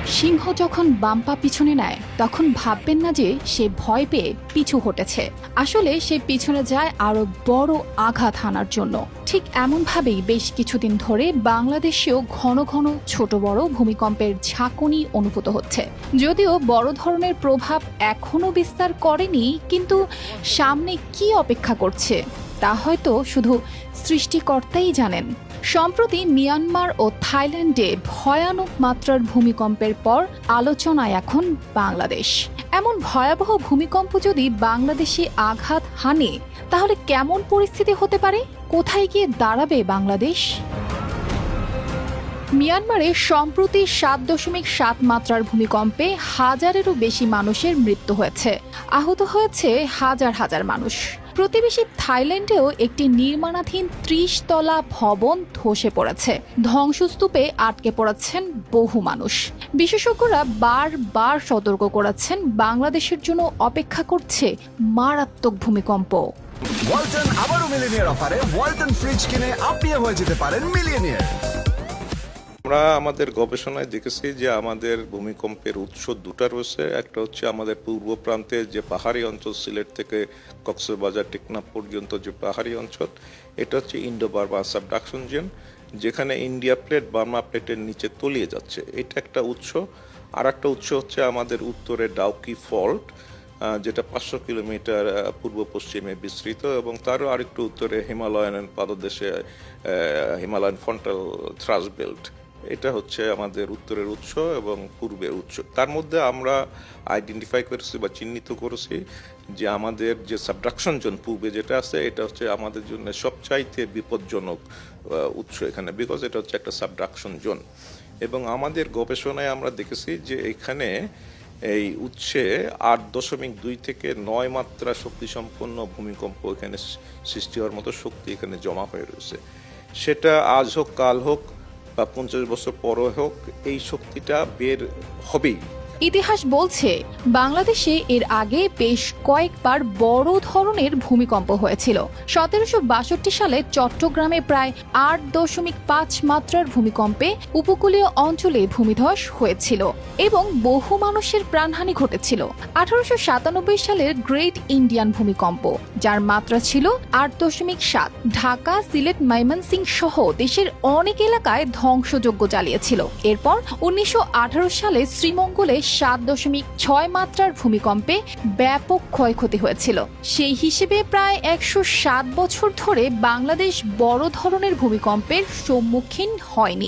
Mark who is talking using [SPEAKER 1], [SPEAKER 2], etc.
[SPEAKER 1] সিংহ যখন বাম পা পিছনে নেয় তখন ভাববেন না যে সে ভয় পেয়ে পিছু হটেছে। আসলে সে পিছনে যায় আরো বড় আঘাত হানার জন্য। ঠিক এমনভাবেই বেশ কিছুদিন ধরে বাংলাদেশেও ঘন ঘন ছোট বড় ভূমিকম্পের ঝাঁকুনি অনুভূত হচ্ছে। যদিও বড় ধরনের প্রভাব এখনো বিস্তার করেনি, কিন্তু সামনে কি অপেক্ষা করছে তা হয়তো শুধু সৃষ্টিকর্তাই জানেন। সম্প্রতি মিয়ানমার ও থাইল্যান্ডে ভয়ানক মাত্রার ভূমিকম্পের পর আলোচনায় এখন বাংলাদেশ। এমন ভয়াবহ ভূমিকম্প যদি বাংলাদেশে আঘাত হানে তাহলে কেমন পরিস্থিতি হতে পারে? কোথায় গিয়ে দাঁড়াবে বাংলাদেশ? মিয়ানমারে সম্প্রতি 7.7 মাত্রার ভূমিকম্পে হাজারেরও বেশি মানুষের মৃত্যু হয়েছে, আহত হয়েছে হাজার হাজার মানুষ। প্রতিবেশী থাইল্যান্ডেও একটি নির্মাণাধীন 30 তলা ভবন ধসে পড়েছে। ধ্বংসস্তূপে আটকে পড়েছেন বহু মানুষ। বিশেষজ্ঞরা বারবার সতর্ক করেছেন বাংলাদেশের জন্য অপেক্ষা করছে মারাত্মক ভূমিকম্প।
[SPEAKER 2] ওয়ালটন আবারও মিলিয়নিয়ার অফারে ওয়ালটন ফ্রিজ কিনে আপনিও হয়ে যেতে পারেন মিলিয়নিয়ার।
[SPEAKER 3] আমরা আমাদের গবেষণায় দেখেছি যে আমাদের ভূমিকম্পের উৎস দুটা রয়েছে। একটা হচ্ছে আমাদের পূর্ব প্রান্তে যে পাহাড়ি অঞ্চল, সিলেট থেকে কক্সবাজার টেকনাফ পর্যন্ত যে পাহাড়ি অঞ্চল, এটা হচ্ছে ইন্ডো বার্মা সাবডাকশন জোন, যেখানে ইন্ডিয়া প্লেট বার্মা প্লেটের নিচে তলিয়ে যাচ্ছে, এটা একটা উৎস। আর একটা উৎস হচ্ছে আমাদের উত্তরে ডাউকি ফল্ট, যেটা 500 কিলোমিটার পূর্ব পশ্চিমে বিস্তৃত, এবং তারও আরেকটু উত্তরে হিমালয়ান পাদদেশে হিমালয়ান ফ্রন্টাল থ্রাস্ট বেল্ট। এটা হচ্ছে আমাদের উত্তরের উৎস এবং পূর্বের উৎস। তার মধ্যে আমরা আইডেন্টিফাই করেছি বা চিহ্নিত করেছি যে আমাদের যে সাবডাকশন জোন পূর্বে যেটা আছে, এটা হচ্ছে আমাদের জন্য সবচাইতে বিপজ্জনক উৎস এখানে, বিকজ এটা হচ্ছে একটা সাবডাকশন জোন। এবং আমাদের গবেষণায় আমরা দেখেছি যে এখানে এই উৎসে 8.2 থেকে 9 মাত্রা শক্তিসম্পন্ন ভূমিকম্প এখানে সৃষ্টি হওয়ার মতো শক্তি এখানে জমা হয়ে রয়েছে। সেটা আজ হোক কাল হোক বা 50 বছর পরে হোক, এই শক্তিটা বের হবেই।
[SPEAKER 1] ইতিহাস বলছে বাংলাদেশে এর আগে বেশ কয়েকবার বড় ধরনের ভূমিকম্প হয়েছিল। 1762 সালে চট্টগ্রামে প্রায় 8.5 মাত্রার ভূমিকম্পে উপকূলীয় অঞ্চলে ভূমিধস হয়েছিল এবং বহু মানুষের প্রাণহানি ঘটেছিল। 1897 সালের গ্রেট ইন্ডিয়ান ভূমিকম্প, যার মাত্রা ছিল 8.7, ঢাকা, সিলেট, ময়মনসিংহ সহ দেশের অনেক এলাকায় ধ্বংসযজ্ঞ চালিয়েছিল। এরপর 1918 সালে শ্রীমঙ্গলে 7.6 মাত্রার ভূমিকম্পে ব্যাপক ক্ষয়ক্ষতি হয়েছিল। সেই হিসেবে প্রায় 107 বছর ধরে বাংলাদেশ বড় ধরনের ভূমিকম্পের সম্মুখীন হয়নি।